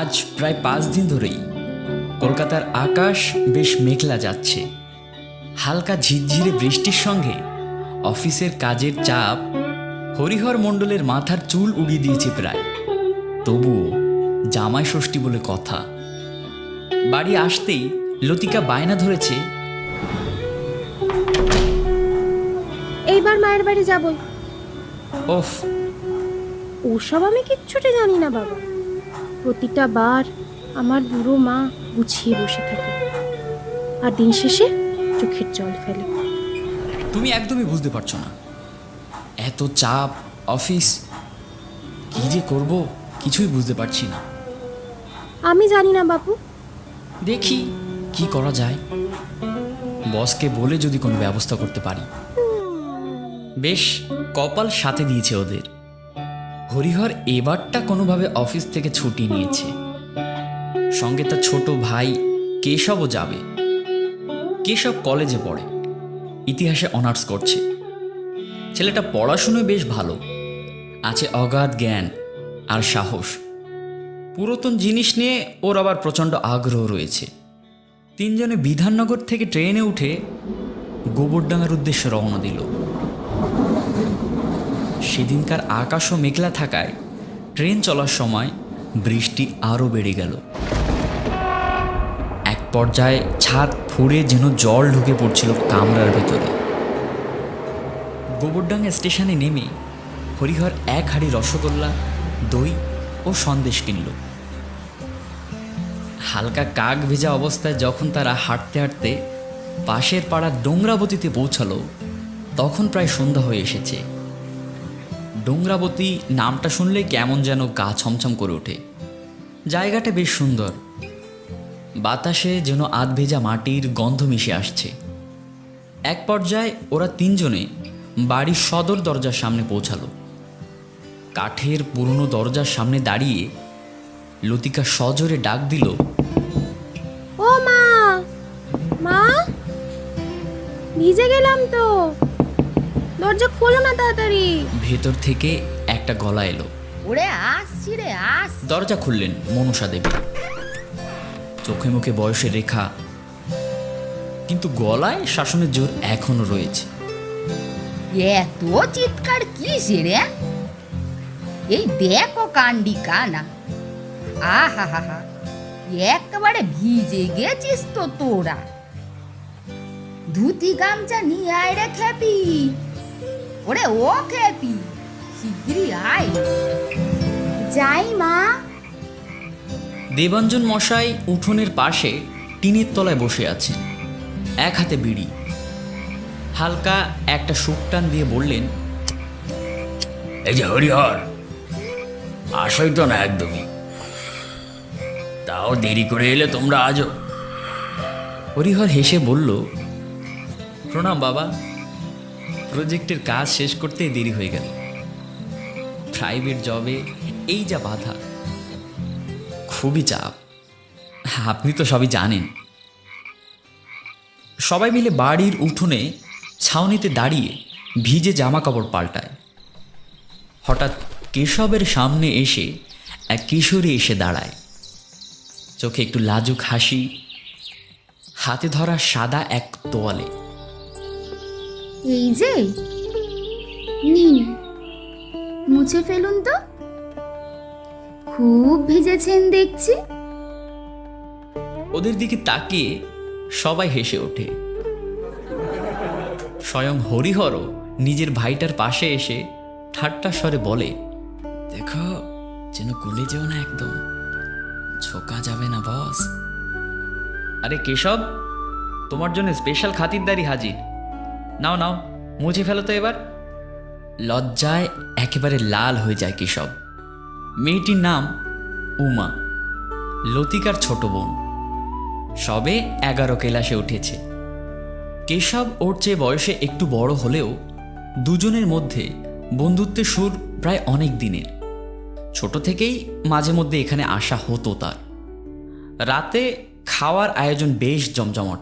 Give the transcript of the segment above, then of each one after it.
আজ প্রায় 5 দিন ধরেই কলকাতার আকাশ বেশ মেঘলা যাচ্ছে। হালকা ঝিরঝিরে বৃষ্টির সঙ্গে অফিসের কাজের চাপ হরিহর মণ্ডলের মাথার চুল উড়িয়ে দিয়েছে প্রায়। তবুও জামাই ষষ্ঠী বলে কথা। বাড়ি আসতেই লতিকা বায়না ধরেছে, এইবার মায়ের বাড়ি যাব। ওফ, ওসব আমি কিচ্ছুটি জানি না বাবা। প্রতিটা বার আমার বুড়ো মা গুছিয়ে বসে থাকে আর দিন শেষে চোখের জল ফেলে। তুমি একদমই বুঝতে পারছো না। এত চাপ, অফিস, কি যে করব কিছুই বুঝতে পারছি না। আমি জানি না বাবু। দেখি কি করা যায়, বসকে বলে যদি কোনো ব্যবস্থা করতে পারি। বেশ কপাল সাথে দিয়েছে ওদের। হরিহর এবারটা কোনোভাবে অফিস থেকে ছুটি নিয়েছে। সঙ্গে তার ছোট ভাই কেশবও যাবে। কেশব কলেজে পড়ে, ইতিহাসে অনার্স করছে। ছেলেটা পড়াশুনোয় বেশ ভালো, আছে অগাধ জ্ঞান আর সাহস। পুরাতন জিনিস নিয়ে ওর আবার প্রচণ্ড আগ্রহ রয়েছে। তিনজনে বিধাননগর থেকে ট্রেনে উঠে গোবরডাঙ্গার উদ্দেশ্যে রওনা দিল। সেদিনকার আকাশও মেঘলা থাকায় ট্রেন চলার সময় বৃষ্টি আরও বেড়ে গেল। এক পর্যায়ে ছাদ ফুঁড়ে যেন জল ঢুকে পড়ছিল কামরার ভেতরে। গোবরডাঙ্গা স্টেশনে নেমে হরিহর 1 হাঁড়ি রসগোল্লা, দই ও সন্দেশ কিনল। হালকা কাক ভেজা অবস্থায় যখন তারা হাঁটতে হাঁটতে পাশের পাড়ার ডোংরাবতীতে পৌঁছালো, তখন প্রায় সন্ধ্যা হয়ে এসেছে। ডোংরাবতী নামটা শুনলে কেমন যেন গা ছমছম করে ওঠে। জায়গাটা বেশ সুন্দর, বাতাসে যেন আধভেজা মাটির গন্ধ মিশে আসছে। এক পর্যায়ে ওরা তিনজনে বাড়ির সদর দরজার সামনে পৌঁছালো। কাঠের পুরনো দরজার সামনে দাঁড়িয়ে লতিকা সজোরে ডাক দিল, ও মা, মা, ভিজে গেলাম তো, দরজা খোলো না তাড়াতাড়ি। ভেতর থেকে একটা গলা এলো। ওরে আসছি রে, আস। দরজা খুললেন মনসা দেবী। চোখে মুখে বয়সের রেখা, কিন্তু গলায় শাসনের জোর এখনো রয়েছে। এত চিৎকার কিসে রে? এই দেখো কান্ডি কানা, আহা হা হা, একেবারে ভিজে গেছিস তো তোরা। ধুতি গামছা নিয়ে আয় রে খেপি। ওরে ও খেপি, শিগগিরই আয়। যাই মা। দেবাঞ্জন মশাই উঠোনের পাশে টিনের তলায় বসে আছেন, এক হাতে বিড়ি। হালকা একটা শুকটান দিয়ে বললেন, এই যে হরিহর, আসই তো না একদমই, তাও দেরি করে এলে তোমরা আজও। হরিহর হেসে বলল, প্রণাম বাবা, প্রজেক্টের কাজ শেষ করতে দেরি হয়ে গেল। প্রাইভেট জবে এই যা বাধা, খুবই চাপ, আপনি তো সবই জানেন। সবাই মিলে বাড়ির উঠোনে ছাউনিতে দাঁড়িয়ে ভিজে জামা কাপড় পাল্টায়। হঠাৎ কেশবের সামনে এসে এক কিশোরী এসে দাঁড়ায়। চোখে একটু লাজুক হাসি, হাতে ধরা সাদা এক তোয়ালে। এই যে নিন, মুছে ফেলুন তো, খুব ভিজেছেন দেখছি। ওদের দিকে তাকিয়ে সবাই হেসে ওঠে। স্বয়ং হরিহরও নিজের ভাইটার পাশে এসে ঠাট্টা স্বরে বলে, দেখো যেন গুলে যেও না, একদম ছোকা যাবে না বস। আরে কেশব, তোমার জন্য স্পেশাল খাতিরদারি হাজির, নাও নাও মুছে ফেলো তো এবার। লজ্জায় একেবারে লাল হয়ে যায় কেশব। মেয়েটির নাম উমা, লতিকার ছোট বোন। সবে 11 ক্লাসে উঠেছে। কেশব ওর চেয়ে বয়সে একটু বড় হলেও দুজনের মধ্যে বন্ধুত্বের সুর প্রায় অনেক দিনের। ছোট থেকেই মাঝে মধ্যে এখানে আসা হতো তার। রাতে খাওয়ার আয়োজন বেশ জমজমাট,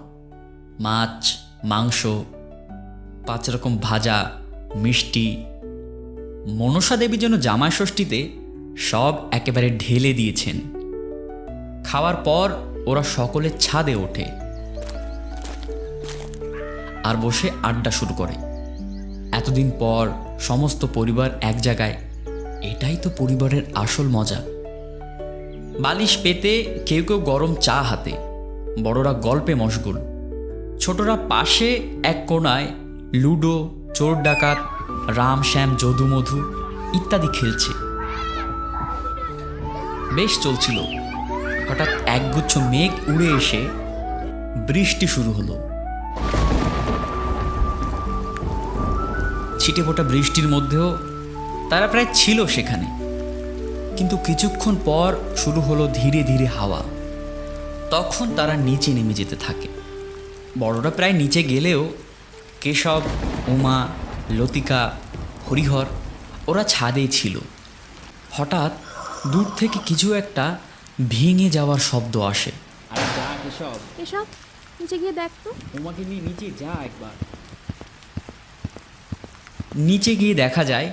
মাছ, মাংস, 5 রকম ভাজা, মিষ্টি। মনসা দেবী যেন জামাই ষষ্ঠীতে সব একেবারে ঢেলে দিয়েছেন। খাওয়ার পর ওরা সকলে ছাদে ওঠে আর বসে আড্ডা শুরু করে। এতদিন পর সমস্ত পরিবার এক জায়গায়, এটাই তো পরিবারের আসল মজা। বালিশ পেতে কেউ কেউ গরম চা হাতে, বড়রা গল্পে মশগুল, ছোটরা পাশে এক কোণায় লুডো, চোর ডাকাত, রাম শ্যাম যদু মধু ইত্যাদি খেলছে। বেশ চলছিল। হঠাৎ একগুচ্ছ মেঘ উড়ে এসে বৃষ্টি শুরু হলো। ছিটে ফোটা বৃষ্টির মধ্যেও তারা প্রায় ছিল সেখানে। কিন্তু কিছুক্ষণ পর শুরু হলো ধীরে ধীরে হাওয়া। তখন তারা নিচে নেমে যেতে থাকে। বড়রা প্রায় নিচে গেলেও কেশব, উমা, লতিকা, হরিহর ওরা ছাদেই ছিল। হঠাৎ দূর থেকে কিছু একটা ভেঙে যাওয়ার শব্দ আসে। আরে যা কেশব, এসব নিচে গিয়ে দেখ তো। উমাকে নিয়ে নিচে যা একবার। নিচে গিয়ে দেখা যায়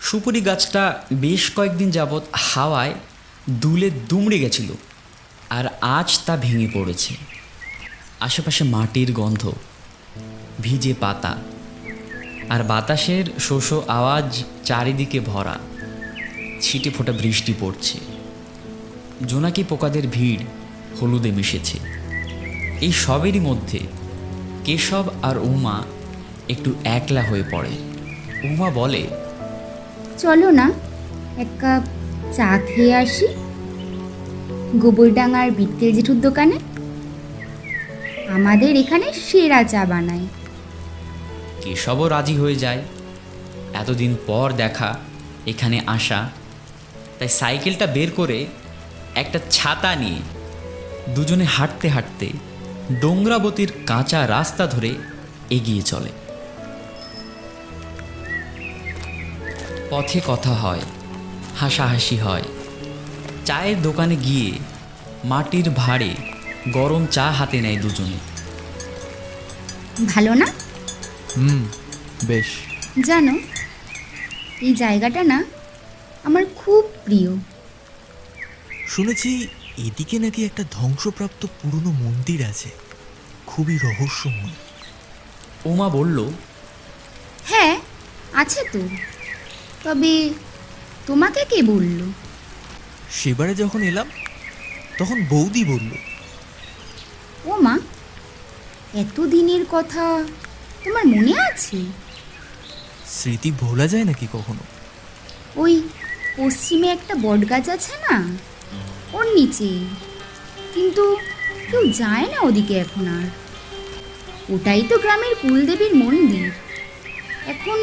সুপুরি গাছটা বেশ কয়েকদিন যাবৎ হাওয়ায় দুলে দুমড়ে গেছিল, আর আজ তা ভেঙে পড়েছে। আশেপাশে মাটির গন্ধ, ভিজে পাতা আর বাতাসের শো শো আওয়াজ চারিদিকে ভরা। ছিটে ফোটা বৃষ্টি পড়ছে। জোনাকি পোকাদের ভিড় হলুদে মিশেছে। এই সবেরই মধ্যে কেশব আর উমা একটু একলা হয়ে পড়ে। উমা বলে, চলো না এক কাপ চা খেয়ে আসি গোবরডাঙ্গার বিট্টেল জেঠুর দোকানে। আমাদের এখানে সেরা চা বানায়। কেশবও রাজি হয়ে যায়। এতদিন পর দেখা, এখানে আসা, তাই সাইকেলটা বের করে একটা ছাতা নিয়ে দুজনে হাঁটতে হাঁটতে ডোংরাবতীর কাঁচা রাস্তা ধরে এগিয়ে চলে। পথে কথা হয়, হাসাহাসি হয়। চায়ের দোকানে গিয়ে মাটির ভাঁড়ে গরম চা হাতে নেয় দুজনে। ভালো না? বেশ। জানো, এই জায়গাটা না আমার খুব প্রিয়। শুনেছি এদিকে নাকি একটা ধ্বংসপ্রাপ্ত পুরনো মন্দির আছে, খুবই রহস্যময়। উমা বলল, হ্যাঁ আছে তো, তবে তোমাকে কে বলল? সেবারে যখন এলাম তখন বৌদি বলল। ও মা, এত দিনের কথা তোমার মনে আছে? স্মৃতি ভোলা যায় নাকি কখনো? ওই পশ্চিমে একটা বটগাছ আছে না, ওর নিচে। কিন্তু কেউ যায় না ওদিকে এখন আর। ওটাই তো গ্রামের কুলদেবীর মন্দির। এখন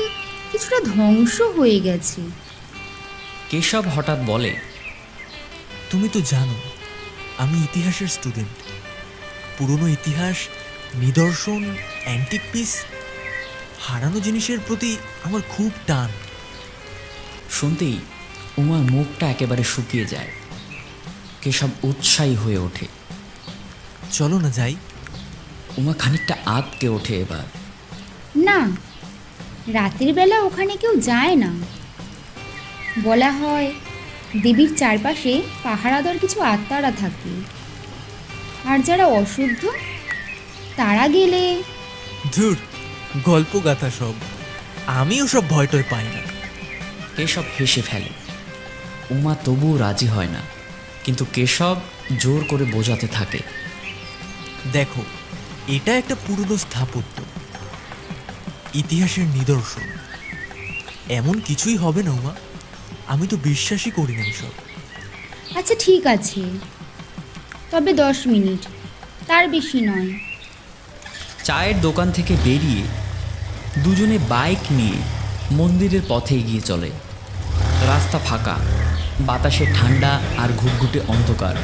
কিছুটা ধ্বংস হয়ে গেছে। কেশব হঠাৎ বলে, তুমি তো জানো আমি ইতিহাসের স্টুডেন্ট। পুরনো ইতিহাস, নিদর্শন, অ্যান্টিক পিস, হারানো জিনিসের প্রতি আমার খুব টান। শুনতেই উমার মুখটা একেবারে শুকিয়ে যায়। কেশব উৎসাহী হয়ে ওঠে। চলো না যাই। উমা খানিকটা আঁতকে ওঠে এবার। না, রাতের বেলা ওখানে কেউ যায় না। বলা হয় দেবীর চারপাশে পাহারাদার কিছু আত্মারা থাকে, আর যারা অশুদ্ধ তারা গেলে। ধুর, গল্প গাথা সব। আমিও সব ভয় টয় পাই না। কেশব হেসে ফেলে। উমা তবুও রাজি হয় না, কিন্তু কেশব জোর করে বোঝাতে থাকে। দেখো, এটা একটা পুরনো স্থাপত্য, ইতিহাসের নিদর্শন। এমন কিছুই হবে না উমা, আমি তো বিশ্বাসই করি না এসব। আচ্ছা ঠিক আছে, তবে 10 মিনিট, তার বেশি নয়। চায়ের দোকান থেকে বেরিয়ে দুজনে বাইক নিয়ে মন্দিরের পথে এগিয়ে চলে। রাস্তা ফাঁকা, বাতাসে ঠান্ডা আর ঘুটঘুটে অন্ধকার।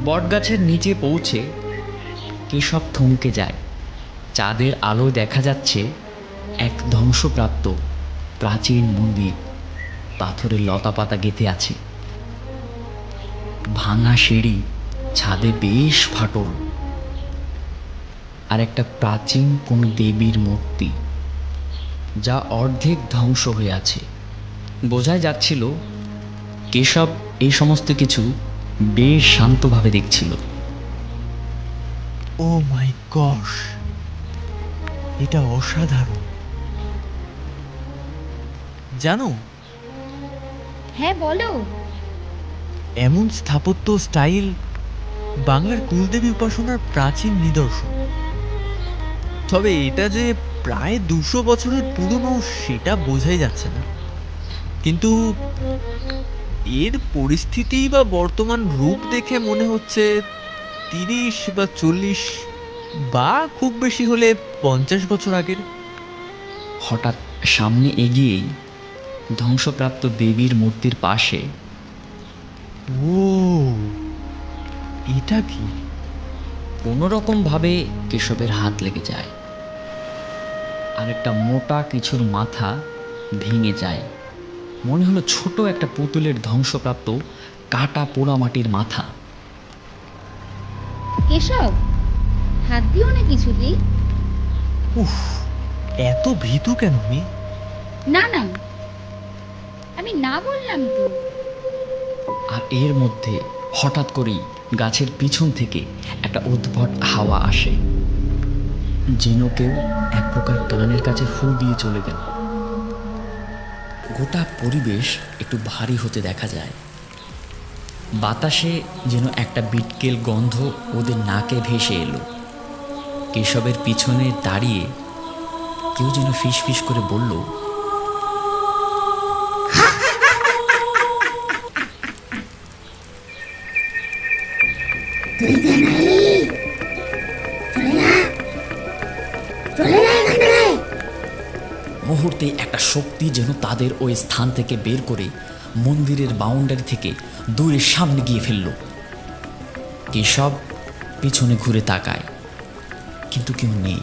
বটগাছের নিচে পৌঁছে কেশব থমকে যায়। চাঁদের আলোয় দেখা যাচ্ছে এক ধ্বংসপ্রাপ্ত প্রাচীন মন্দির। পাথরের লতাপাতা গেঁথে আছে, ভাঙা সিঁড়ি, ছাদে বেশ ফাটল, আর একটা প্রাচীন কোন দেবীর মূর্তি যা অর্ধেক ধ্বংস হয়ে আছে। বোঝাই যাচ্ছিল কেশব এই সমস্ত কিছু বেশ শান্তভাবে দেখছিল। ও মাই গশ, এটা অসাধারণ। জানো, হ্যাঁ বলো। এমন স্থাপত্য স্টাইল বাংলার কুলদেবী উপাসনার প্রাচীন নিদর্শন। তবে এটা যে প্রায় 200 বছরের পুরনো সেটা বোঝাই যাচ্ছে না। কিন্তু এর পরিস্থিতি বা বর্তমান রূপ দেখে মনে হচ্ছে 30 বা 40 বা খুব বেশি হলে 50 বছর আগের। হঠাৎ সামনে এগিয়েই ধ্বংসপ্রাপ্ত দেবীর মূর্তির পাশে ও, এটা কি? কোনোরকমভাবে কেশবের হাত লেগে যায়, আর একটা মোটা কিছুর মাথা ভেঙে যায়। মনে হলো ছোট একটা পুতুলের ধ্বংসপ্রাপ্ত কাটা পোড়ামাটির মাথা। কেশব, হাত দিও না কিছুতেই। উফ, এত ভীতু কেন মেয়ে? না না, আমি না বললাম তো। আর এর মধ্যে হঠাৎ করেই গাছের পিছন থেকে একটা উদ্ভট হাওয়া আসে, যেন কেউ এক প্রকার কানের কাছে ফু দিয়ে চলে গেল। গোটা পরিবেশ একটু ভারী হতে দেখা যায়। বাতাসে যেন একটা বিটকেল গন্ধ ওদের নাকে ভেসে এলো। কেশবের পিছনে দাঁড়িয়ে কেউ যেন ফিস ফিস করে বলল, মুহূর্তে একটা শক্তি যেন তাদের ওই স্থান থেকে বের করে মন্দিরের বাউন্ডারি থেকে দূরে সামনে গিয়ে ফেলল। কেশব পিছনে ঘুরে তাকায়, কিন্তু কেউ নেই।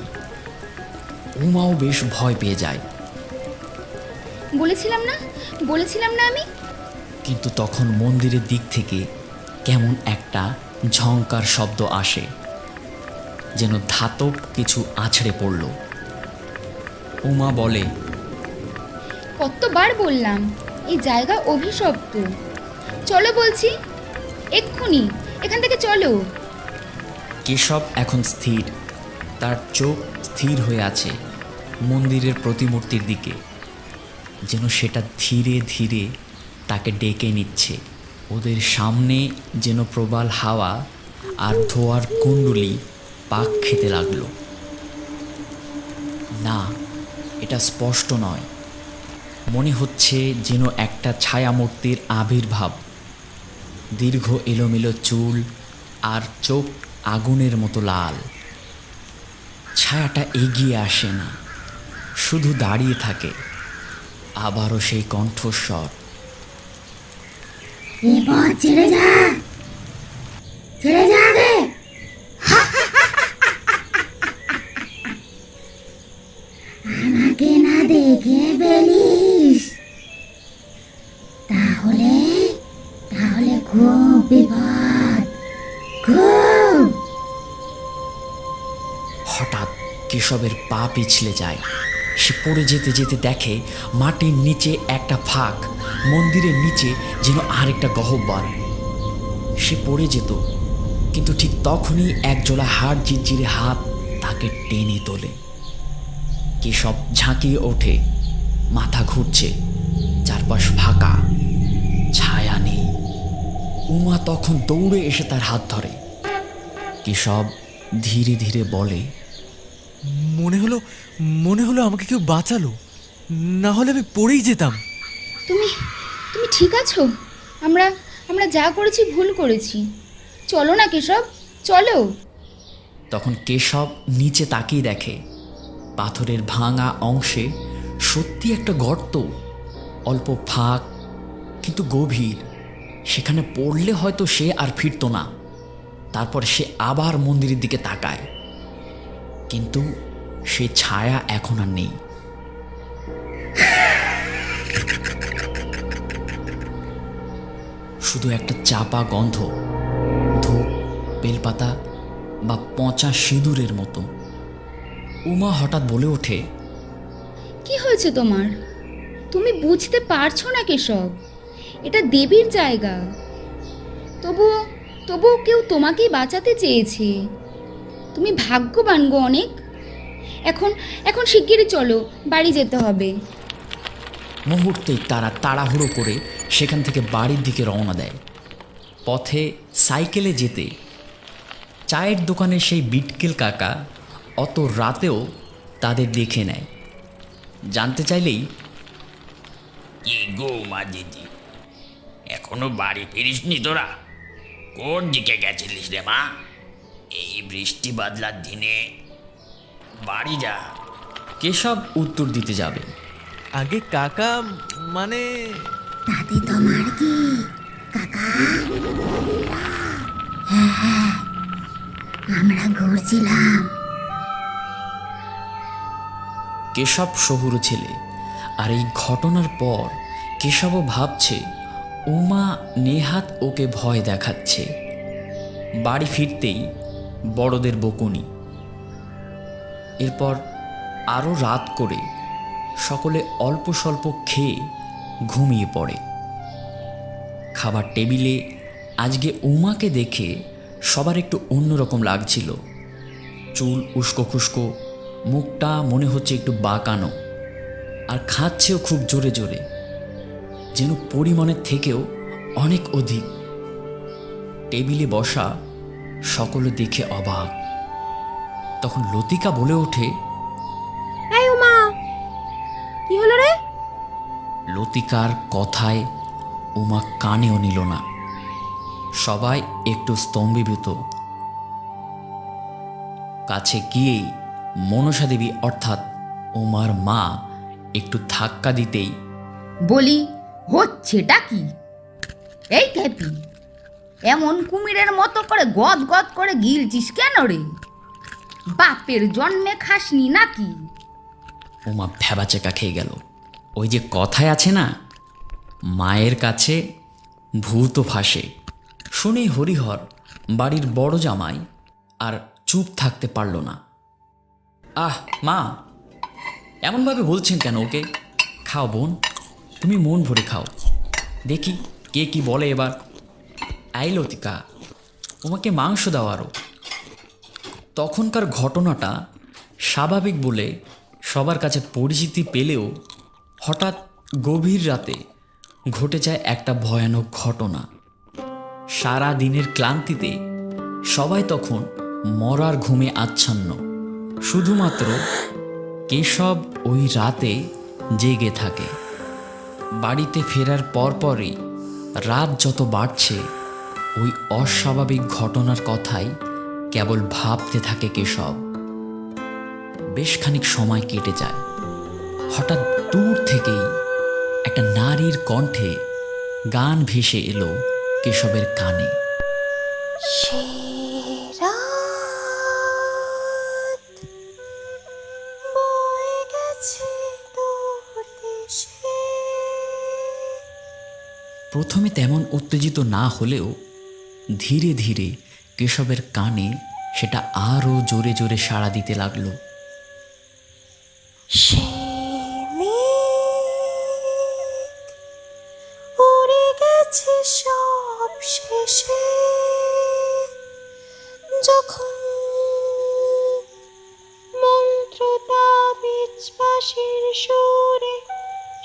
উমাও বেশ ভয় পেয়ে যায়। বলেছিলাম না আমি। কিন্তু তখন মন্দিরের দিক থেকে কেমন একটা ঝংকার শব্দ আসে, যেন ধাতব কিছু আছড়ে পড়ল। উমা বলে, কতবার বললাম এই জায়গা অভিশপ্ত। চলো বলছি, এক্ষুনি এখান থেকে চলো। কেশব এখন স্থির, তার চোখ স্থির হয়ে আছে মন্দিরের প্রতিমূর্তির দিকে, যেন সেটা ধীরে ধীরে তাকে ডেকে নিচ্ছে। ওদের সামনে যেন প্রবল হাওয়া আর ধোয়ার কুণ্ডলি পাক খেতে লাগলো। না, এটা স্পষ্ট নয়, মনে হচ্ছে যেন একটা ছায়ামূর্তির আবির্ভাব। দীর্ঘ এলোমেলো চুল আর চোখ আগুনের মতো লাল। ছায়াটা এগিয়ে আসে না, শুধু দাঁড়িয়ে থাকে। আবারও সেই কণ্ঠস্বর, আমাকে না দেখে ফেলিস তাহলে তাহলে খুব বিপদ, খুব। হঠাৎ কেশবের পা পিছলে যায়। সে পড়ে যেতে যেতে দেখে মাটির নিচে একটা ফাঁক, মন্দিরের নিচে যেন আরেকটা গহ্বর। সে পড়ে যেত, কিন্তু ঠিক তখনই একজোড়া হাড় জিরজিরে হাত তাকে টেনে তোলে। কেশব ঝাঁকিয়ে ওঠে, মাথা ঘুরছে, চারপাশ ফাঁকা, ছায়া নেই। উমা তখন দৌড়ে এসে তার হাত ধরে। কেশব ধীরে ধীরে বলে, মনে হলো আমাকে কেউ বাঁচালো, না হলে আমি পড়েই যেতাম। তুমি তুমি ঠিক আছো? আমরা যা করেছি ভুল করেছি। চলো না কেশব, চলো। তখন কেশব নিচে তাকিয়ে দেখে পাথরের ভাঙা অংশে সত্যি একটা গর্ত, অল্প ফাঁক কিন্তু গভীর। সেখানে পড়লে হয়তো সে আর ফিরত না। তারপর সে আবার মন্দিরের দিকে তাকায়, কিন্তু সে ছায়া এখন আর নেই। শুধু একটা চাপা গন্ধ, ধূপ, বেলপাতা বা পচা সিঁদুরের মতো। উমা হঠাৎ বলে ওঠে, কি হয়েছে তোমার? তুমি বুঝতে পারছো না কেশব, এটা দেবীর জায়গা। তবুও তবুও কেউ তোমাকেই বাঁচাতে চেয়েছে। তুমি ভাগ্যবান গো অনেক। এখন এখন শিগগিরই চলো, বাড়ি যেতে হবে। মুহূর্তেই তারা তাড়াহুড়ো করে সেখান থেকে বাড়ির দিকে রওনা দেয়। পথে সাইকেলে যেতে চায়ের দোকানের সেই বিটকেল কাকা অত রাতেও তাদের দেখে নেয়। জানতে চাইলেই, কি গো মা দিদি, এখনো বাড়ি ফিরিসনি তোরা? কোন দিকে গেছিলিস রে মা? এই বৃষ্টি বাদলার দিনে বাড়ি যা। কেশব উত্তর দিতে যাবে, আগে কাকা মানে তাতে তোমার কি কাকা? হ্যাঁ, আমরা ঘুরছিলাম। কেশব শহুরে ছেলে, আর এই ঘটনার পর কেশবও ভাবছে উমা নেহাত ওকে ভয় দেখাচ্ছে। বাড়ি ফিরতেই বড়দের বকুনি। এরপর আরও রাত করে সকলে অল্প স্বল্প খেয়ে ঘুমিয়ে পড়ে। খাবার টেবিলে আজকে উমাকে দেখে সবার একটু অন্যরকম লাগছিল। চুল উস্কো খুস্কো, মুখটা মনে হচ্ছে একটু বাঁকানো, আর খাচ্ছেও খুব জোরে জোরে, যেন পরিমাণের থেকেও অনেক অধিক। টেবিলে বসা সকলে দেখে অবাক। তখন লতিকা বলে ওঠে, এই উমা, কি হলো রে? লতিকার কথায় উমা কানেও নিল না। সবাই একটু স্তম্ভীভূত। কাছে গিয়েই মনসা দেবী অর্থাৎ উমার মা একটু ধাক্কা দিতেই, বলি, হচ্ছেটা কি? এই খেপি, এমন কুমিরের মতো করে গদ গদ করে গিলছিস কেন রে? বাপের জন্মে খাসনি নাকি? উমা ভ্যাবাচেকা খেয়ে গেল। ওই যে কথায় আছে না, মায়ের কাছে ভূত ফাঁসে। শুনেই হরিহর বাড়ির বড় জামাই আর চুপ থাকতে পারল না। আহ মা, এমনভাবে বলছেন কেন ওকে? খাও বোন, তুমি মন ভরে খাও, দেখি কে কি বলে এবার। আই লতিকা, তোমাকে মাংস দাও আরও। তখনকার ঘটনাটা স্বাভাবিক বলে সবার কাছে পরিচিতি পেলেও হঠাৎ গভীর রাতে ঘটে যায় একটা ভয়ানক ঘটনা। সারা দিনের ক্লান্তিতে সবাই তখন মরার ঘুমে আচ্ছন্ন। শুধুমাত্র কেশব ওই রাতে জেগে থাকে। বাড়িতে ফেরার পরপরই রাত যত বাড়ছে, ওই অস্বাভাবিক ঘটনার কথাই কেবল ভাবতে থাকে কেশব। বেশ খানিক সময় কেটে যায়। হঠাৎ দূর থেকেই একটা নারীর কণ্ঠে গান ভেসে এলো কেশবের কানে। প্রথমে তেমন উত্তেজিত না হলেও ধীরে ধীরে কেশবের কানে সেটা আরও জোরে জোরে সাড়া দিতে লাগলো। উড়ে গেছে সব শেষে, যখন মন্ত্র তাবিজ বাঁশির সুরে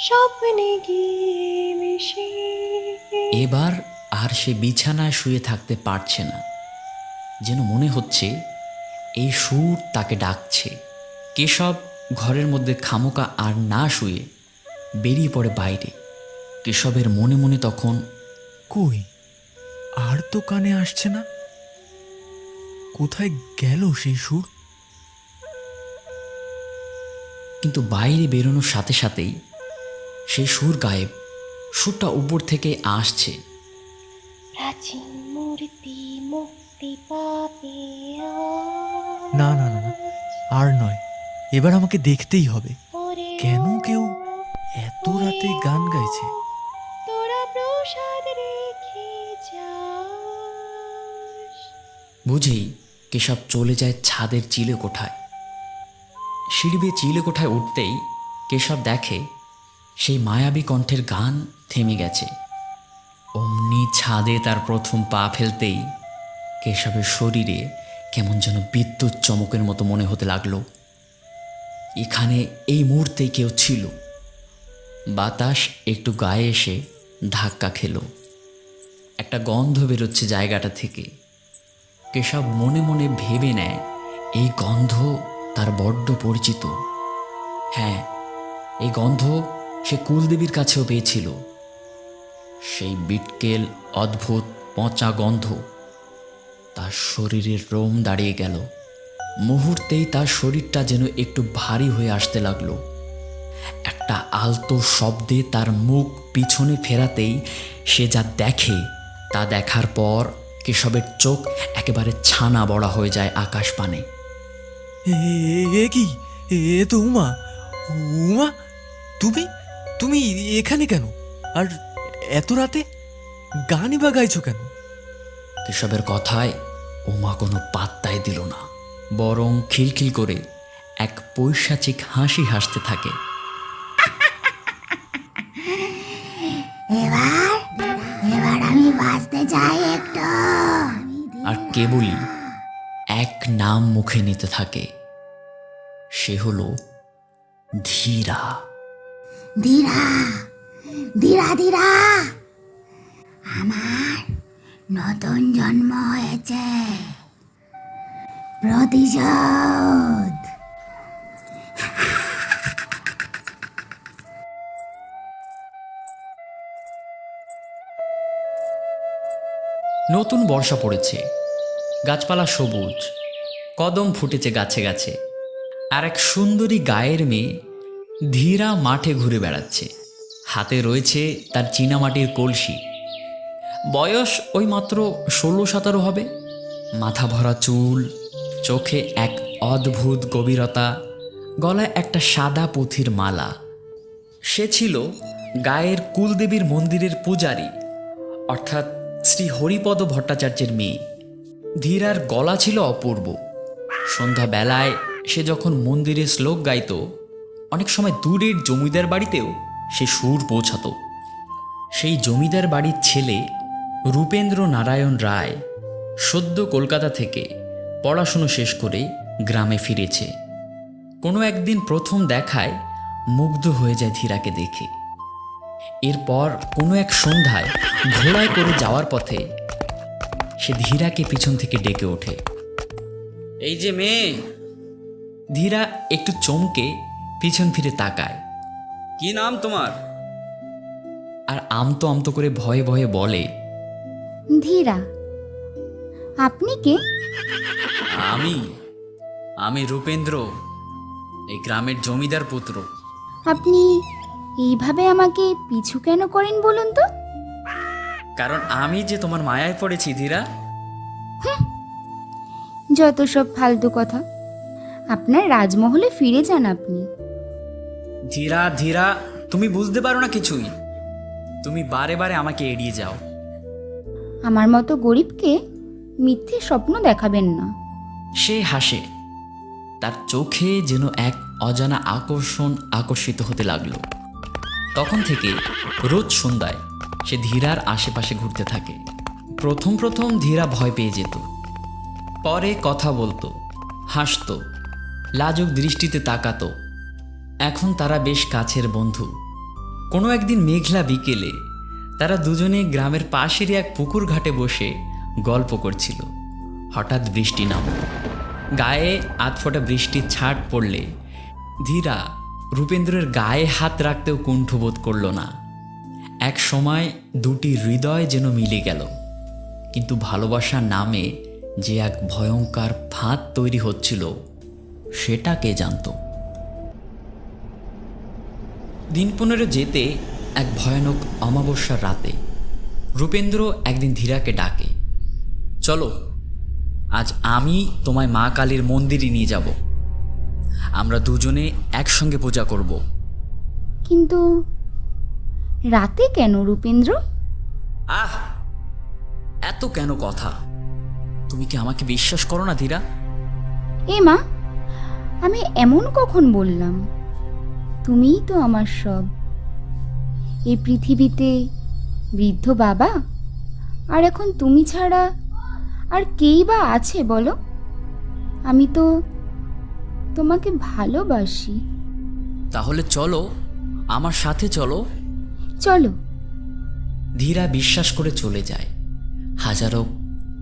স্বপ্নে গিয়ে মিশে। এবার আর সে বিছানায় শুয়ে থাকতে পারছে না, যেন মনে হচ্ছে এই সুর তাকে ডাকছে। কেশব ঘরের মধ্যে খামোকা আর না শুয়ে বেরিয়ে পড়ে বাইরে। কেশবের মনে মনে তখন, কই আর তো কানে আসছে না, কোথায় গেল সেই সুর? কিন্তু বাইরে বেরোনোর সাথে সাথেই সেই সুর গায়েব। সুরটা উপর থেকে আসছে, প্রাচীন মূর্তি মুক্তি পাবে না না না না, আর নয়, এবার আমাকে দেখতেই হবে। ওরে কেন কেউ এত রাতে গান গাইছে? তোরা প্রসাদ রেখে যাস। বুঝেই কেশব চলে যায় ছাদের চিলে কোঠায়। সিঁড়ি বেয়ে চিলে কোঠায় উঠতেই কেশব দেখে সেই মায়াবী কণ্ঠের গান থেমে গেছে। অমনি ছাদে তার প্রথম পা ফেলতেই কেশবের শরীরে কেমন যেন বিদ্যুৎ চমকের মতো মনে হতে লাগলো। এখানে এই মুহূর্তে কেউ ছিল। বাতাস একটু গায়ে এসে ধাক্কা খেলো। একটা গন্ধ বেরোচ্ছে জায়গাটা থেকে। কেশব মনে মনে ভেবে নেয় এই গন্ধ তার বড্ড পরিচিত। হ্যাঁ, এই গন্ধ সে কুলদেবীর কাছেও পেয়েছিল। সেই বিটকেল অদ্ভুত পচা গন্ধ। তার শরীরের রোম দাঁড়িয়ে গেল। মুহূর্তেই তার শরীরটা যেন একটু ভারী হয়ে আসতে লাগলো। একটা আলতো শব্দে তার মুখ পিছনে ফেরাতেই সে যা দেখে তা দেখার পর কেশবের চোখ একেবারে ছানা বড়া হয়ে যায় আকাশ পানে। এ কি? এ তো উমা। উমা, তুমি তুমি এখানে কেন? আর এত রাতে গানই বা গাইছো কেন? কেশবের কথায় উমা কোনো পাত্তাই দিল না, বরং খিলখিল করে এক পৈশাচিক হাসি হাসতে থাকে। এবার এবার আমি বাঁচতে চাই একটু। আর কেবলই এক নাম মুখে নিতে থাকে, সে হলো ধীরা। ধীরা, ধীরা, ধীরা, আমার নতুন জন্ম হয়েছে। প্রতিশোধ। নতুন বর্ষা পড়েছে, গাছপালা সবুজ, কদম ফুটেছে গাছে গাছে। আর এক সুন্দরী গায়ের মেয়ে ধীরা মাঠে ঘুরে বেড়াচ্ছে। হাতে রয়েছে তার চীনামাটির কলসি। বয়স ওই মাত্র 16-17 হবে। মাথা ভরা চুল, চোখে এক অদ্ভুত গভীরতা, গলায় একটা সাদা পুঁথির মালা। সে ছিল গায়ের কুলদেবীর মন্দিরের পূজারী, অর্থাৎ শ্রী হরিপদ ভট্টাচার্যের মেয়ে। ধীরার গলা ছিল অপূর্ব। সন্ধ্যাবেলায় সে যখন মন্দিরে শ্লোক গাইত, অনেক সময় দূরের জমিদার বাড়িতেও সে সুর পৌঁছাতো। সেই জমিদার বাড়ির ছেলে রূপেন্দ্র নারায়ণ রায় সদ্য কলকাতা থেকে পড়াশুনো শেষ করে গ্রামে ফিরেছে। কোনো একদিন প্রথম দেখায় মুগ্ধ হয়ে যায় ধীরাকে দেখে। এরপর কোনো এক সন্ধ্যায় ঘোড়ায় করে যাওয়ার পথে সে ধীরাকে পিছন থেকে ডেকে ওঠে, এই যে মেয়ে। ধীরা একটু চমকে পিছন ফিরে তাকায়। কি নাম তোমার? আর আমতো আমতো করে ভয়ে ভয়ে বলে, ধীরা। আপনি কে? আমি রূপেন্দ্র, এই গ্রামের জমিদার পুত্র। আপনি এইভাবে আমাকে পিছু কেন করেন বলুন তো? কারণ আমি যে তোমার মায়ায় পড়েছি ধীরা। যত সব ফালতু কথা। আপনার রাজমহলে ফিরে যান আপনি। ধীরা ধীরা, তুমি বুঝতে পারো না কিছুই। তুমি বারে বারে আমাকে এড়িয়ে যাও। আমার মতো গরিবকে মিথ্যে স্বপ্ন দেখাবেন না। সে হাসে। তার চোখে যেন এক অজানা আকর্ষণ আকর্ষিত হতে লাগলো। তখন থেকে রোজ সন্ধ্যায় সে ধীরার আশেপাশে ঘুরতে থাকে। প্রথম প্রথম ধীরা ভয় পেয়ে যেত, পরে কথা বলতো, হাসতো, লাজুক দৃষ্টিতে তাকাতো। এখন তারা বেশ কাছের বন্ধু। কোনো একদিন মেঘলা বিকেলে তারা দুজনে গ্রামের পাশেরই এক পুকুর ঘাটে বসে গল্প করছিল। হঠাৎ বৃষ্টি নামল। গায়ে আধফোঁটা বৃষ্টির ছাট পড়লে ধীরা রূপেন্দ্রের গায়ে হাত রাখতেও কুণ্ঠবোধ করল না। এক সময় দুটি হৃদয় যেন মিলে গেল। কিন্তু ভালোবাসার নামে যে এক ভয়ঙ্কর ফাঁদ তৈরি হচ্ছিল, সেটা কে জানত। দিন 15 যেতে এক ভয়ানক অমাবস্যার রাতে রূপেন্দ্র একদিন ধীরাকে ডাকে, চলো আজ আমি তোমায় মা কালীর মন্দিরে নিয়ে যাব। আমরা দুজনে একসঙ্গে পূজা করব। কিন্তু রাতে কেন রূপেন্দ্র? আহ, এত কেন কথা? তুমি কি আমাকে বিশ্বাস করো না ধীরা? এ মা, আমি এমন কখন বললাম? তুমিই তো আমার সব। এই পৃথিবীতে বৃদ্ধ বাবা আর এখন তুমি ছাড়া আর কেই বা আছে বলো? আমি তো তোমাকে ভালোবাসি। তাহলে চলো, আমার সাথে চলো। চলো। ধীরা বিশ্বাস করে চলে যায়। হাজারো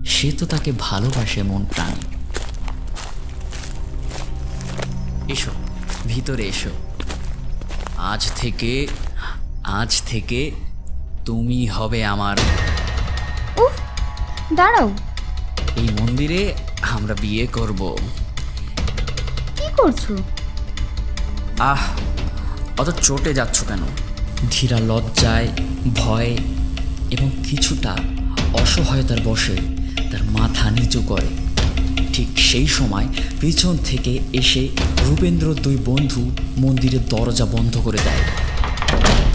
সে তো তাকে ভালোবাসে মন প্রাণ। এসো, ভিতরে এসো। আজ থেকে তুমি হবে আমার। উফ, দাঁড়াও। এই মন্দিরে আমরা বিয়ে করব। কি করছো? আহ, অত চটে যাচ্ছ কেন? ধীরা লজ্জায়, ভয় এবং কিছুটা অসহায়তার বশে তার মাথা নিচু করে। ঠিক সেই সময় পিছন থেকে এসে রূপেন্দ্র দুই বন্ধু মন্দিরের দরজা বন্ধ করে দেয়।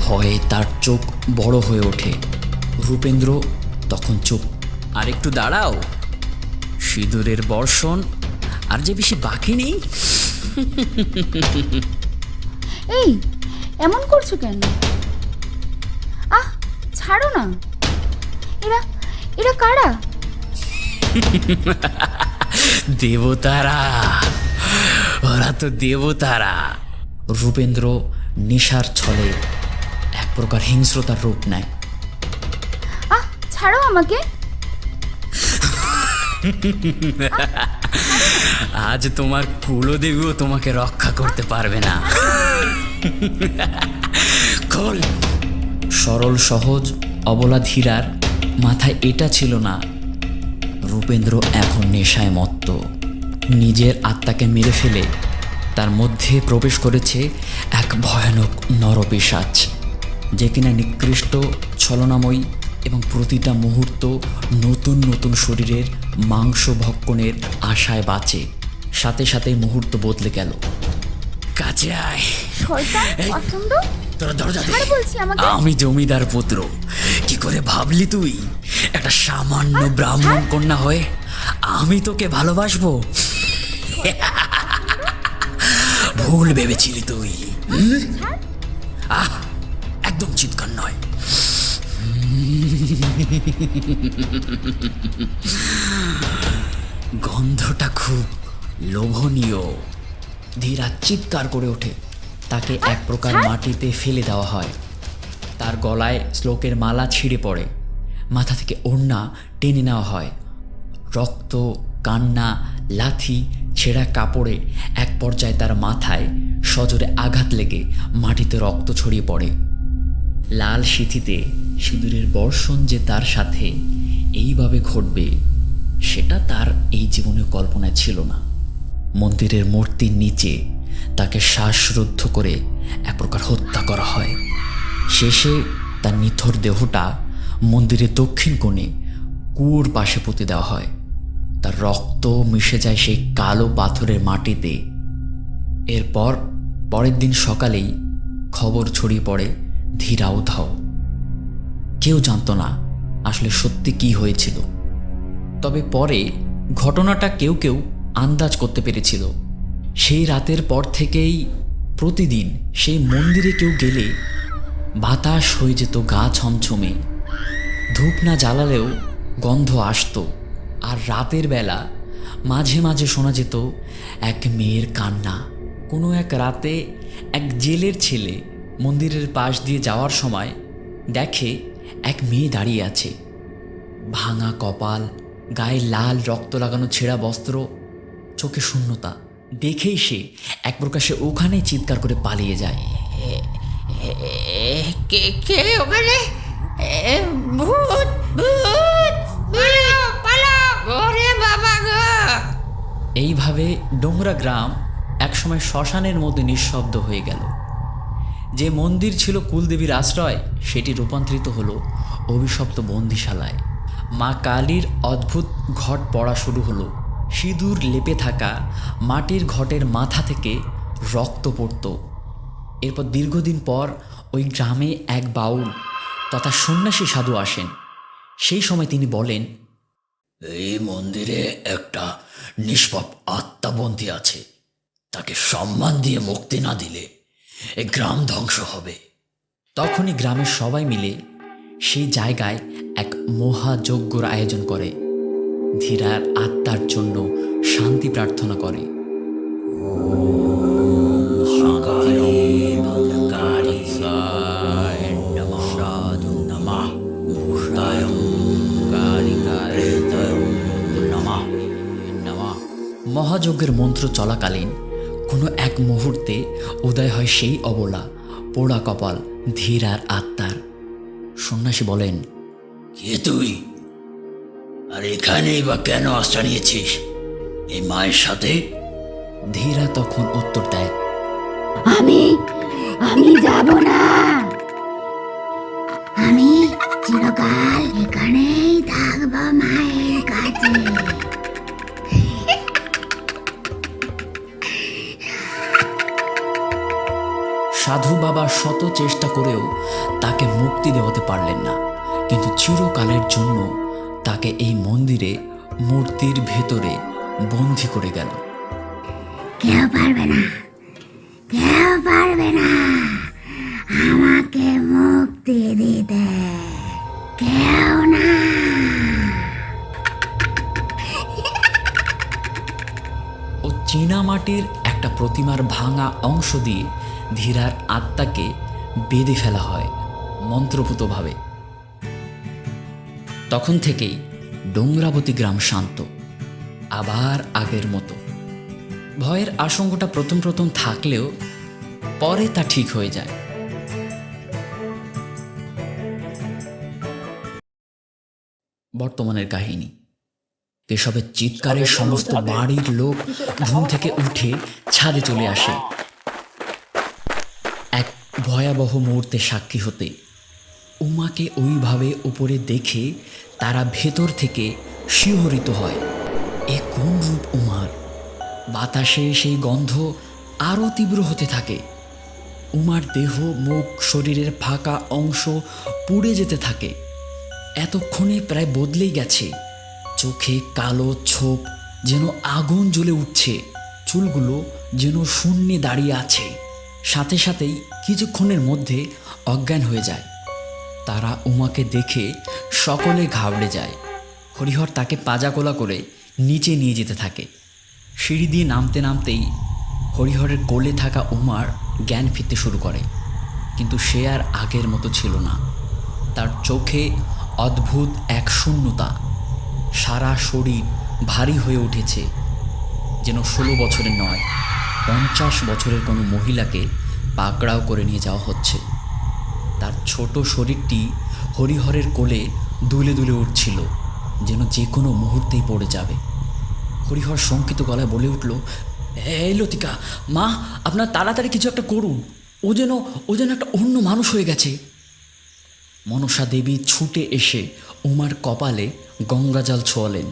ভয়ে তার চোখ বড় হয়ে ওঠে। রূপেন্দ্র তখন চুপ। আর একটু দাঁড়াও, সিঁদুরের বর্ষণ আর যে বেশি বাকি নেই। এই, এমন করছো কেন? আহ, ছাড়ো না। এরা এরা কারা? দেবতারা, ওরা তো দেবতারা। রূপেন্দ্র নেশার ছলে এক প্রকার হিংস্রতার রূপ নেয়। আহ, ছাড়ো আমাকে। আজ তোমার কুলদেবীও তোমাকে রক্ষা করতে পারবে না। খোল। সরল সহজ অবলা ধীরার মাথায় এটা ছিল না, রূপেন্দ্র এখন নেশায় মত্ত। নিজের আত্মাকে মেরে ফেলে তার মধ্যে প্রবেশ করেছে এক ভয়ানক নরপিশাচ, যে কিনা নিকৃষ্ট, ছলনাময়ী এবং প্রতিটা মুহূর্ত নতুন নতুন শরীরের মাংস ভক্ষণের আশায় বাঁচে। সাথে সাথে মুহূর্ত বদলে গেল। কাছে আয়। শয়তান, পছন্দ। তোরা দরজা দে। ছাড় বলছি আমাকে। আমি জমিদার পুত্র। কি করে ভাবলি তুই একটা সামান্য ব্রাহ্মণ কন্যা হয়ে আমি তোকে ভালোবাসবো? ভুল ভেবেছিলি তুই। আহ, একদম চিৎকার নয়। গন্ধটা খুব লোভনীয়। ধীরা চিৎকার করে ওঠে। তাকে এক প্রকার মাটিতে ফেলে দেওয়া হয়। তার গলায় শ্লোকের মালা ছিঁড়ে পড়ে। মাথা থেকে ওড়না টেনে নেওয়া হয়। রক্ত, কান্না, লাথি, ছেঁড়া কাপড়ে এক পর্যায়ে তার মাথায় সজোরে আঘাত লেগে মাটিতে রক্ত ছড়িয়ে পড়ে। লাল সিঁথিতে সিঁদুরের বর্ষণ যে তার সাথে এইভাবে ঘটবে সেটা তার এই জীবনে কল্পনায় ছিল না। মন্দিরের মূর্তির নিচে তাকে শ্বাসরুদ্ধ করে এক প্রকার হত্যা করা হয়। শেষে তার নিথর দেহটা মন্দিরের দক্ষিণ কোণে কুয়োর পাশে পুঁতে দেওয়া হয়। তার রক্ত মিশে যায় সেই কালো পাথরের মাটিতে। এরপর পরের দিন সকালেই খবর ছড়িয়ে পড়ে ধীরা উধাও। কেউ জানত না আসলে সত্যি কি হয়েছিল। তবে পরে ঘটনাটা কেউ কেউ আন্দাজ করতে পেরেছিল। সেই রাতের পর থেকেই প্রতিদিন সেই মন্দিরে কেউ গেলে বাতাস হয়ে যেত গা ছমছমে। ধূপ না জ্বালালেও গন্ধ আসতো। আর রাতের বেলা মাঝে মাঝে শোনা যেত এক মেয়ের কান্না। কোনো এক রাতে এক জেলের ছেলে মন্দিরের পাশ দিয়ে যাওয়ার সময় দেখে এক মেয়ে দাঁড়িয়ে আছে। ভাঙা কপাল, গায়ে লাল রক্ত লাগানো ছেঁড়া বস্ত্র, চোখে শূন্যতা। দেখেই সে এক প্রকাশে ওখানেই চিৎকার করে পালিয়ে যায়। কে কে ওখানে? ভূত ভূত, পালাও ওরে বাবা গো। এইভাবে ডোংরা গ্রাম একসময় শ্মশানের মধ্যে নিঃশব্দ হয়ে গেল। যে মন্দির ছিল কুলদেবীর আশ্রয় সেটি রূপান্তরিত হলো অভিশপ্ত বন্দিশালায়। মা কালীর অদ্ভুত ঘট পড়া শুরু হলো। সিঁদুর লেপে থাকা মাটির ঘটের মাথা থেকে রক্ত পড়ত। এরপর দীর্ঘদিন পর ওই গ্রামে এক বাউল তথা সন্ন্যাসী সাধু আসেন। সেই সময় তিনি বলেন, এই মন্দিরে একটা নিষ্পাপ আত্মা বন্দী আছে। তাকে সম্মান দিয়ে মুক্তি না দিলে এ গ্রাম ধ্বংস হবে। তখনই গ্রামের সবাই মিলে সেই জায়গায় এক মহাযজ্ঞর আয়োজন করে, ধীরার আত্মার জন্য শান্তি প্রার্থনা করে। মহাযজ্ঞের মন্ত্র চলাকালীন কোনো এক মুহূর্তে উদয় হয় সেই অবলা পোড়া কপাল ধীরার আত্মার। সন্ন্যাসী বলেন, কে তুই? আর এখানেই বা কেন আশ্রয় নিয়েছিস এই মায়ের সাথে? ধীরা তখন উত্তর দেয়, আমি আমি যাব না, আমি চিরকাল এখানেই থাকবো মায়ের কাছে। সাধু বাবা শত চেষ্টা করেও তাকে মুক্তি দেওয়াতে পারলেন না, কিন্তু চিরকালের জন্য তাকে এই মন্দিরে মূর্তির ভেতরে বন্দী করে গেল। কেউ পারবে না, কেউ পারবে না আমাকে মুক্তি দিতে, কেউ না। ও চীনামাটির একটা প্রতিমার ভাঙা অংশ দিয়ে ধীরার আত্মাকে বেঁধে ফেলা হয় মন্ত্রপুতভাবে। তখন থেকেই ডোংরাবতী গ্রাম শান্ত, আবার আগের মতো। ভয়ের আশঙ্কাটা প্রথম প্রথম থাকলেও পরে তা ঠিক হয়ে যায়। বর্তমানের কাহিনী। কেশবের চিৎকারে সমস্ত বাড়ির লোক ঘুম থেকে উঠে ছাদে চলে আসে এক ভয়াবহ মুহূর্তে সাক্ষী হতে। উমাকে ওইভাবে উপরে দেখে তারা ভেতর থেকে শিহরিত হয়। এ কোন রূপ উমার? বাতাসে সেই গন্ধ আরও তীব্র হতে থাকে। উমার দেহ, মুখ, শরীরের ফাঁকা অংশ পুড়ে যেতে থাকে। এতক্ষণে প্রায় বদলেই গেছে। চোখে কালো ছোপ, যেন আগুন জ্বলে উঠছে। চুলগুলো যেন শূন্যে দাঁড়িয়ে আছে। সাথে সাথেই কিছুক্ষণের মধ্যে অজ্ঞান হয়ে যায়। তারা উমাকে দেখে সকলে ঘাবড়ে যায়। হরিহর তাকে পাজাকোলা করে নিচে নিয়ে যেতে থাকে। সিঁড়ি দিয়ে নামতে নামতেই হরিহরের কোলে থাকা উমার জ্ঞান ফিরতে শুরু করে, কিন্তু সে আর আগের মতো ছিল না। তার চোখে অদ্ভুত এক শূন্যতা। সারা শরীর ভারী হয়ে উঠেছে, যেন 16 বছরের নয় 50 বছরের কোনো মহিলাকে পাকড়াও করে নিয়ে যাওয়া হচ্ছে। তার ছোট শরীরটি হরিহরের কোলে দুলে দুলে উঠছিল, যেন যে কোনো মুহূর্তেই পড়ে যাবে। হরিহর শঙ্কিত গলায় বলে উঠল, এই লতিকা মা, আপনার তাড়াতাড়ি কিছু একটা করুন। ও যেন একটা অন্য মানুষ হয়ে গেছে। মনসা দেবী ছুটে এসে উমার কপালে গঙ্গাজল ছোঁয়ালেন।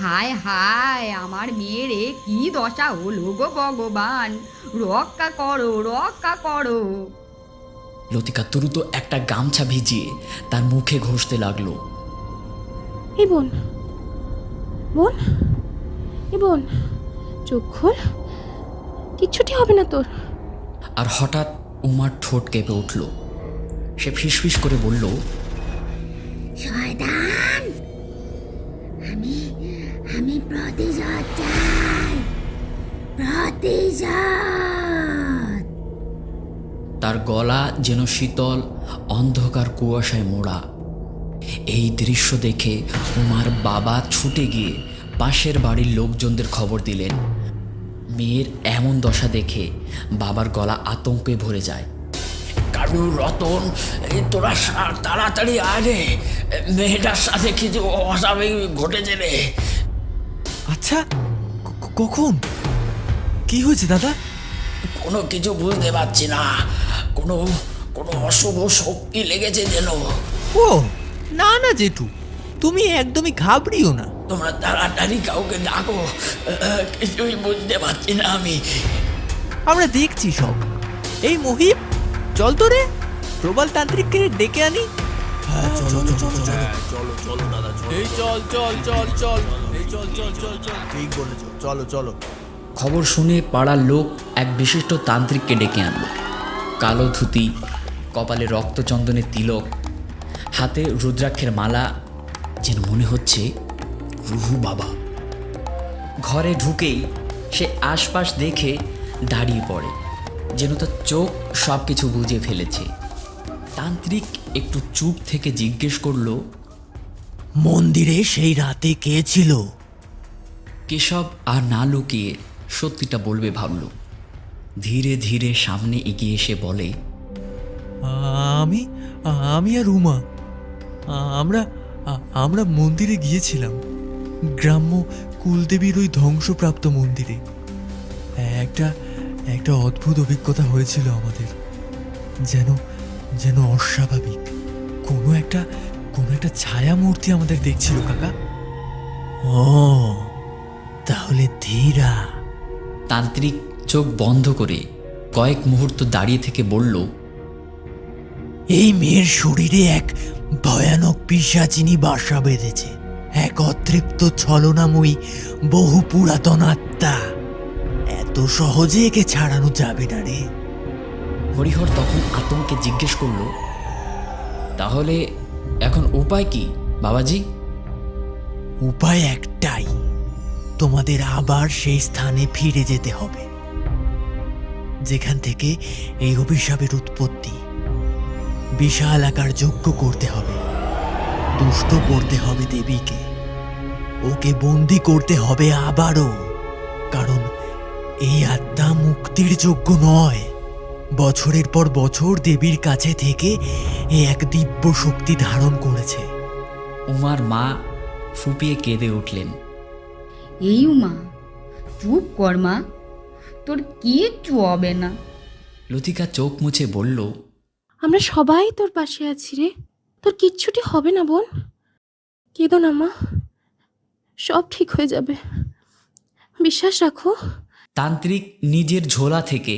হায় হায়, আমার মেয়ের এ কি দশা হলো গো ভগবান, রক্ষা করো, রক্ষা করো। লতিকা দ্রুত একটা গামছা ভিজিয়ে তার মুখে ঘষতে লাগলো। এই বোন, বোন, এই বোন, চোখ খোল, কিচ্ছুটি হবে না তোর। আর হঠাৎ উমার ঠোঁট কেঁপে উঠল। সে ফিসফিস করে বলল, শয়তান, আমি প্রতিশোধ চাই, প্রতিশোধ। তার গলা যেন শীতল অন্ধকার কুয়াশায় মোড়া। এই দৃশ্য দেখে উমার বাবা ছুটে গিয়ে পাশের বাড়ির লোকজনদের খবর দিলেন। মেয়ের এমন দশা দেখে বাবার গলা আতঙ্কে ভরে যায়। কারু, রতন, এই তোরা তাড়াতাড়ি আয় রে, মেয়েটার সাথে কিছু অস্বাভাবিক ঘটেছে রে। আচ্ছা, কখন? কি হয়েছে দাদা? কোনো কিছু বুঝতে পারছি না, কোনো কোনো অশুভ শক্তি লেগেছে যেন। ও না না জেঠু, তুমি একদমই ঘাবড়িও না। তোমরা তাড়াতাড়ি কাউকে ডাকো, কিছুই বুঝতে পারছি না আমি। আমরা দেখছি সব। এই মহিব, চল তো রে, প্রবল তান্ত্রিককে ডেকে আনি। ঠিক বলেছো, চলো চলো। খবর শুনে পাড়ার লোক এক বিশিষ্ট তান্ত্রিককে ডেকে আনলো। কালো ধুতি, কপালে রক্তচন্দনের তিলক, হাতে রুদ্রাক্ষের মালা, যেন মনে হচ্ছে রুহু বাবা। ঘরে ঢুকেই সে আশপাশ দেখে দাঁড়িয়ে পড়ে, যেন তার চোখ সব কিছু বুঝে ফেলেছে। তান্ত্রিক একটু চুপ থেকে জিজ্ঞেস করলো, মন্দিরে সেই রাতে কে ছিল? কেশব আর না লুকিয়ে সত্যিটা বলবে ভাবল। ধীরে ধীরে সামনে এগিয়ে এসে বলে, আমি আমি আর উমা আমরা আমরা মন্দিরে গিয়েছিলাম, গ্রাম্য কুলদেবীর ওই ধ্বংসপ্রাপ্ত মন্দিরে। একটা একটা অদ্ভুত অভিজ্ঞতা হয়েছিল আমাদের, যেন যেন অস্বাভাবিক কোনো একটা ছায়া মূর্তি আমাদের দেখছিল কাকা। ও, তাহলে ধীরা। তান্ত্রিক চোখ বন্ধ করে কয়েক মুহূর্ত দাঁড়িয়ে থেকে বলল, এই মেয়ের শরীরে এক ভয়ানক পিশাচিনী বাসা বেঁধেছে, এক অতৃপ্ত ছলনাময়ী বহু পুরাতন আত্মা। এত সহজে একে ছাড়ানো যাবে না রে। হরিহর তখন আতঙ্কে জিজ্ঞেস করল, তাহলে এখন উপায় কি বাবাজি? উপায় একটাই, তোমাদের আবার সেই স্থানে ফিরে যেতে হবে যেখান থেকে এই অভিশাপের উৎপত্তি। বিশাল আকার যজ্ঞ করতে হবে, দুষ্ট করতে হবে দেবীকে, ওকে বন্দি করতে হবে আবারও, কারণ এই আত্মা মুক্তির যোগ্য নয়। বছরের পর বছর দেবীর কাছে থেকে এ এক দিব্য শক্তি ধারণ করেছে। উমার মা ফুপিয়ে কেঁদে উঠলেন। এই উমা, চুপ কর মা, তোর কিচ্ছু হবে না। লতিকা চোখ মুছে বলল, আমরা সবাই তোর পাশে আছি রে, তোর কিচ্ছুটি হবে না বোন। কেঁদো না মা, সব ঠিক হয়ে যাবে, বিশ্বাস রাখো। তান্ত্রিক নিজের ঝোলা থেকে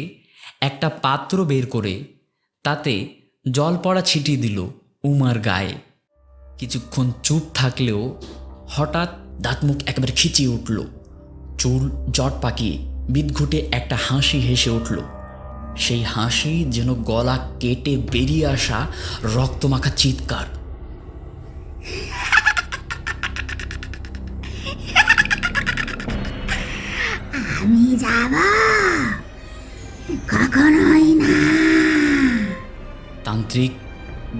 একটা পাত্র বের করে তাতে জল পড়া ছিটিয়ে দিল উমার গায়ে। কিছুক্ষণ চুপ থাকলেও হঠাৎ দাঁতমুখ একেবারে খিচিয়ে উঠল, চুল জট পাকিয়ে বিদঘুটে একটা হাসি হেসে উঠল। সেই হাসি যেন গলা কেটে বেরিয়ে আসা রক্তমাখা চিৎকার। আমি যাব? কখনোই না। তান্ত্রিক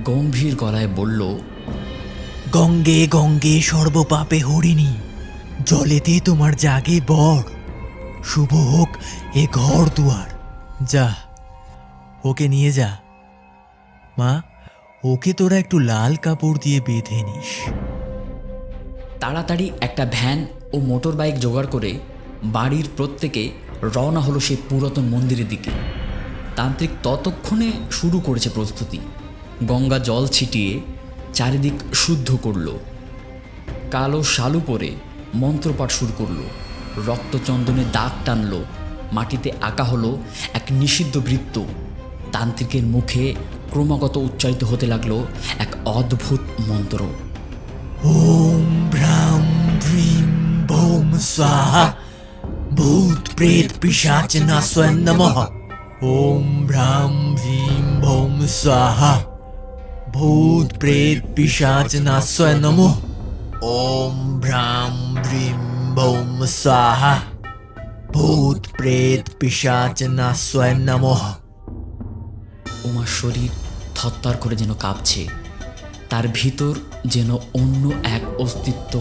গম্ভীর গলায় বলল, গঙ্গে গঙ্গে সর্বপাপে হরিণী, জলেতে তোমার জাগে বর, শুভ হোক এ ঘর দুয়ার। যা, ওকে নিয়ে যা। মা, ওকে তোরা একটু লাল কাপড় দিয়ে বেঁধে নিস। তাড়াতাড়ি একটা ভ্যান ও মোটর বাইক জোগাড় করে বাড়ির প্রত্যেকে রওনা হলো সেই পুরাতন মন্দিরের দিকে। তান্ত্রিক ততক্ষণে শুরু করেছে প্রস্তুতি। গঙ্গা জল ছিটিয়ে চারিদিক শুদ্ধ করল, কালো শালু পরে মন্ত্রপাঠ শুরু করলো, রক্তচন্দনে দাগ টানল, মাটিতে আঁকা হলো এক নিষিদ্ধ বৃত্ত। তান্ত্রিকের মুখে ক্রমাগত উচ্চারিত হতে লাগলো এক অদ্ভুত মন্ত্র। ওম ভ্রাম ভ্রীম ভৌম স্বাহা, ভূত প্রেত পিশাচ নাশয় নমঃ। ওম ভ্রাম ভ্রীম ভৌম স্বাহা, ভূত প্রেত পিশাচ নাশয় নমঃ। ওম ভ্রাম ভ্রীম ভৌম স্বাহা, ভূত প্রেত পিশাচ নাশয় নমঃ। উমার শরীর থরথর করে যেন কাঁপছে, তার ভিতর যেন অন্য এক অস্তিত্ব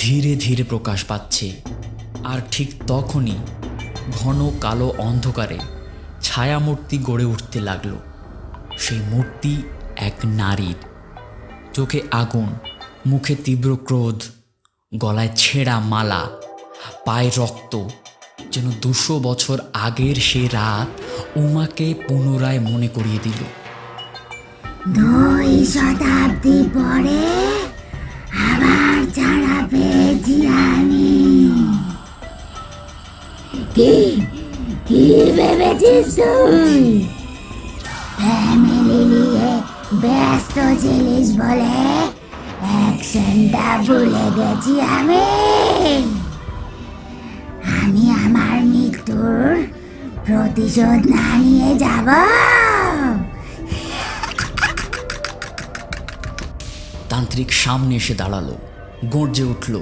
ধীরে ধীরে প্রকাশ পাচ্ছে। আর ঠিক তখনই ঘন কালো অন্ধকারে ছায়ামূর্তি গড়ে উঠতে লাগলো। সেই মূর্তি এক নারীর, চোখে আগুন, মুখে তীব্র ক্রোধ, গলায় ছেঁড়া মালা, পায়ে রক্ত, যেন 200 বছর আগের সে রাত উমাকে পুনরায় মনে করিয়ে দিল। 2 শতাব্দী পরে আবার ছাড়া পেয়েছি আমি। কি কি ভেবেছিস তুই? ফ্যামিলি নিয়ে ব্যস্ত ছিলিস বলে অ্যাকশনটা ভুলে গেছি আমি। আমি আমার মৃত্যুর প্রতিশোধ না নিয়ে যাব? তান্ত্রিক সামনে এসে দাঁড়ালো, গর্জে উঠল।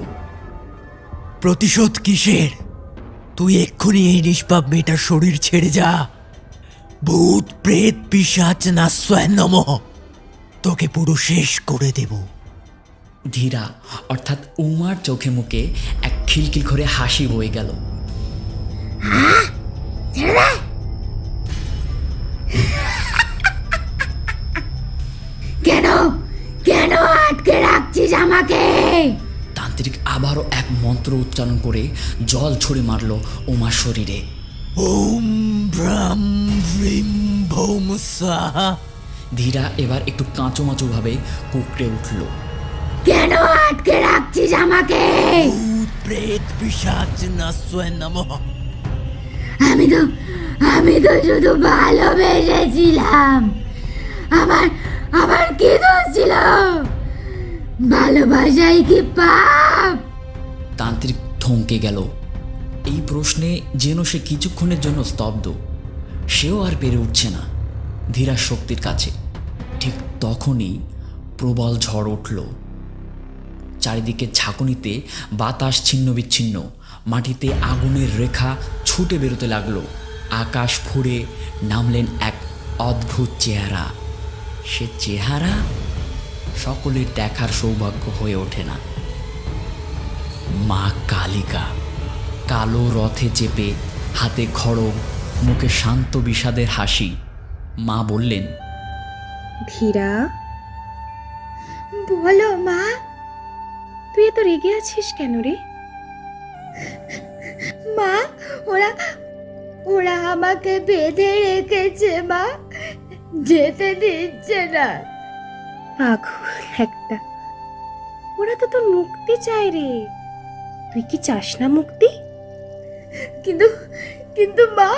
প্রতিশোধ কিসের? তুই এক্ষুনি এই নিষ্পাপ মেয়েটার শরীর ছেড়ে যা। ভূত প্রেত পিশাচ নাস্যয় নমঃ, তোকে পুরো শেষ করে দেব। ধীরা অর্থাৎ উমার চোখে মুখে এক খিলখিল করে হাসি বয়ে গেল। কেন কেন আটকে রাখছিস আমাকে? তান্ত্রিক আবারও এক মন্ত্র উচ্চারণ করে জল ছুঁড়ে মারল উমার শরীরে। ওম ভ্রাম ভ্রিম ভৌম স্বাহা। ধীরা এবার একটু কাঁচোমাচো ভাবে কুকড়ে উঠল। কেন আটকে রাখছিস আমাকে? ভূত প্রেত পিশাচ নাস্যয় নমঃ। আমি তো শুধু ভালোবেসেছিলাম। আমার আমার কি দোষ ছিল? ভালোবাসাই কি পাপ? তান্ত্রিক থমকে গেল। এই প্রশ্নে যেন সে কিছুক্ষণের জন্য স্তব্ধ। সেও আর পেরে উঠছে না ধীরার শক্তির কাছে। ঠিক তখনই প্রবল ঝড় উঠল। চারিদিকে ঝাঁকুনিতে বাতাস ছিন্ন বিচ্ছিন্ন, মাটিতে আগুনের রেখা ছুটে বেরোতে লাগলো। আকাশ ফুঁড়ে নামলেন এক অদ্ভুত চেহারা। সে চেহারা সকলের দেখার সৌভাগ্য হয়ে ওঠে না। মা কালিকা, কালো রথে চেপে, হাতে খড়গ, মুখে শান্ত বিষাদের হাসি। মা বললেন, ধীরা, বলো মা, তুই এত রেগে আছিস কেন রে? মা, ওরা ওরা আমাকে বেঁধে রেখেছে মা, যেতে দিচ্ছে না। পাগল একটা, ওরা তো তোর মুক্তি চায় রে। তুই কি চাস না মুক্তি? কিন্তু কিন্তু মা,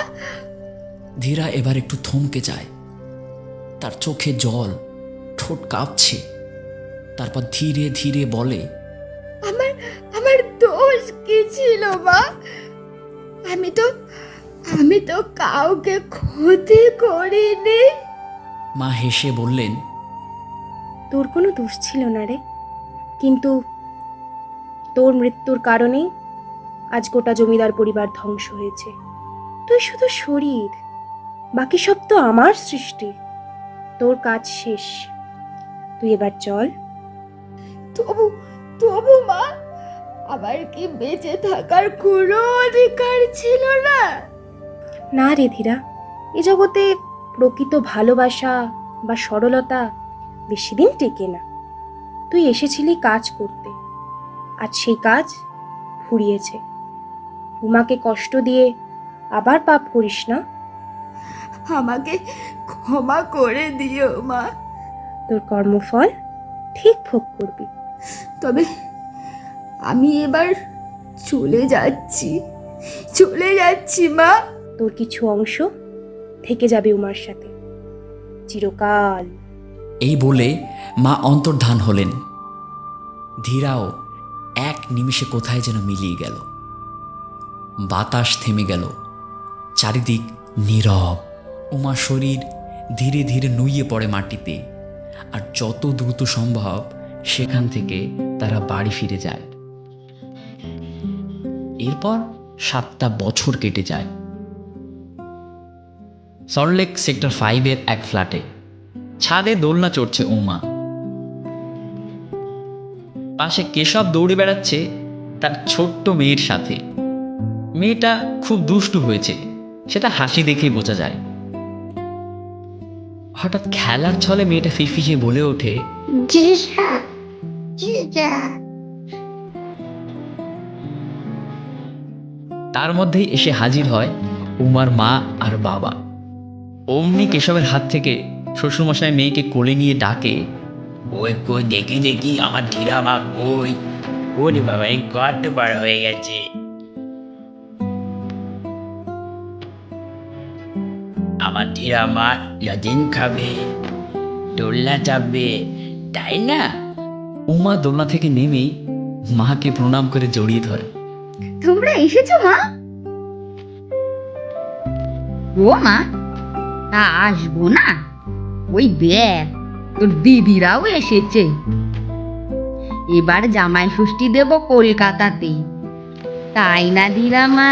ধীরা এবার একটু থমকে যায়। তার চোখে জল, ঠোঁট কাঁপছে। তারপর ধীরে ধীরে বলে, আমার আমার দোষ কি ছিল মা? আমি তো কাউকে ক্ষতি করিনি। মা হেসে বললেন, তোর কোনো দোষ ছিল না রে, কিন্তু তোর মৃত্যুর কারণেই আজ গোটা জমিদার পরিবার ধ্বংস হয়েছে। তুই শুধু শরীর, বাকি সব তো আমার সৃষ্টি। তোর কাজ শেষ, তুই এবার চল। তবু তবু মা, আমার কি বেঁচে থাকার কোনো অধিকার ছিল না? না রে ধীরা, এ জগতে প্রকৃত ভালোবাসা বা সরলতা বেশি দিন টেকে না। তুই এসেছিলি কাজ করতে, আজ সেই কাজ ফুরিয়েছে। উমাকে কষ্ট দিয়ে আবার পাপ করিস না। আমাকে ক্ষমা করে দিও মা। তোর কর্মফল ঠিক ভোগ করবি। তবে আমি এবার চলে যাচ্ছি মা। তোর কিছু অংশ থেকে যাবে উমার সাথে চিরকাল। এই বলে মা অন্তর্ধান হলেন। ধীরাও এক নিমিষে কোথায় যেন মিলিয়ে গেল। বাতাস থেমে গেল, চারিদিক নীরব। উমার শরীর ধীরে ধীরে নুইয়ে পড়ে মাটিতে। আর যত দ্রুত সম্ভব সেখান থেকে তারা বাড়ি ফিরে যায়। এরপর 7টা বছর কেটে যায়। সল্টলেক সেক্টর 5-এর এক ফ্ল্যাটে ছাদে দোলনা চড়ছে উমা। পাশে কেশব দৌড়ে বেড়াচ্ছে তার ছোট্ট মেয়ের সাথে। মেয়েটা খুব দুষ্টু হয়েছে, সেটা হাসি দেখেই বোঝা যায়। হঠাৎ খেলার ছলে মেয়েটা ফিসফিসে বলে ওঠে, তার মধ্যেই এসে হাজির হয় উমার মা আর বাবা। অমনি কেশবের হাত থেকে শ্বশুরমশাই মেয়েকে কোলে নিয়ে ডাকে, ওই কই দেখি দেখি আমার ধীরা মা কই? ওরে বাবা, এই কত বার হয়ে গেছে। আমার ধীরা মা লজেন খাবে, দোলনা চাপবে, তাই না? উমা দোলনা থেকে নেমেই মাকে প্রণাম করে জড়িয়ে ধরে। তোমরা এসেছো মা? ও মা, তা আসবো না? ওই দেখ, তোর দিদিরাও এসেছে। এবার জামাই ষষ্ঠী দেব কলকাতাতে, তাই না দিলামা?